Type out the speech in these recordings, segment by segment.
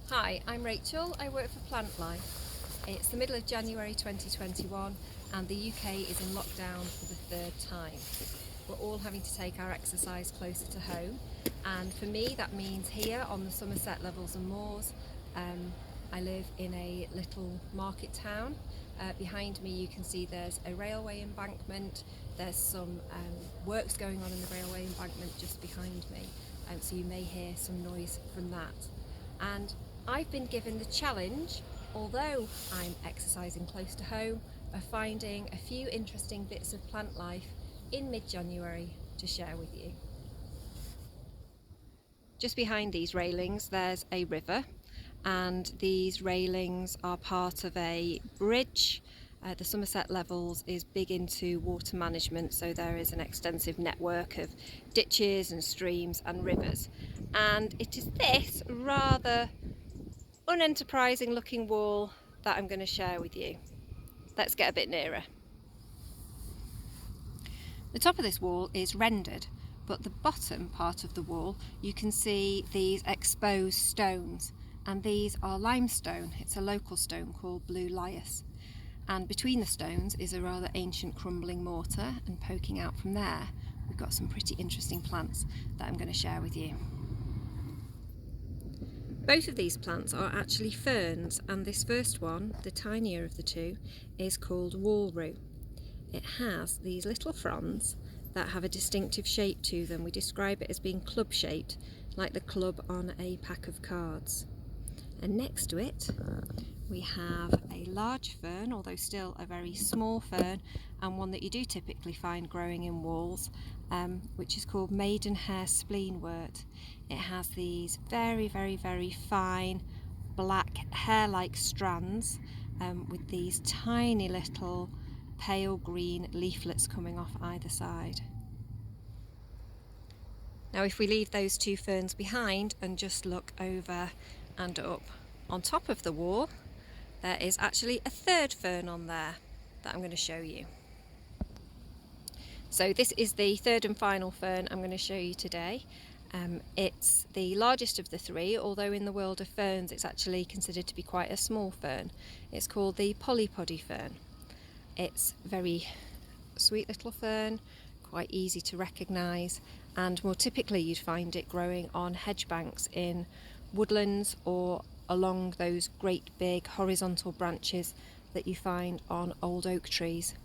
Hi, I'm Rachel. I work for Plantlife. It's the middle of January 2021 and the UK is in lockdown for the third time. We're all having to take our exercise closer to home, and for me that means here on the Somerset Levels and moors. I live in a little market town. Behind me you can see there's a railway embankment. There's some works going on in the railway embankment just behind me, so you may hear some noise from that. And I've been given the challenge, although I'm exercising close to home, of finding a few interesting bits of plant life in mid-January to share with you. Just behind these railings there's a river, and these railings are part of a bridge. The Somerset Levels is big into water management, so there is an extensive network of ditches and streams and rivers, and it is this rather unenterprising looking wall that I'm going to share with you. Let's get a bit nearer. The top of this wall is rendered, but the bottom part of the wall you can see these exposed stones, and these are limestone. It's a local stone called blue lias, and between the stones is a rather ancient crumbling mortar, and poking out from there we've got some pretty interesting plants that I'm going to share with you. Both of these plants are actually ferns, and this first one, the tinier of the two, is called wall rue. It has these little fronds that have a distinctive shape to them. We describe it as being club shaped, like the club on a pack of cards. And next to it we have a large fern, although still a very small fern, and one that you do typically find growing in walls, which is called maidenhair spleenwort. It has these very fine black hair-like strands with these tiny little pale green leaflets coming off either side. Now if we leave those two ferns behind and just look over and up on top of the wall, there is actually a third fern on there that I'm going to show you. So this is the third and final fern I'm going to show you today. It's the largest of the three, although in the world of ferns it's actually considered to be quite a small fern. It's called the polypody fern. It's a very sweet little fern, quite easy to recognise, and more typically you'd find it growing on hedge banks in woodlands or along those great big horizontal branches that you find on old oak trees.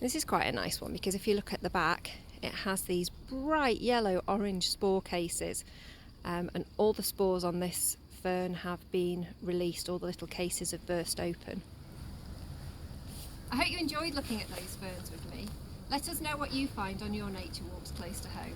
This is quite a nice one because if you look at the back, it has these bright yellow orange spore cases, and all the spores on this fern have been released. All the little cases have burst open. I hope you enjoyed looking at those ferns with me. Let us know what you find on your nature walks close to home.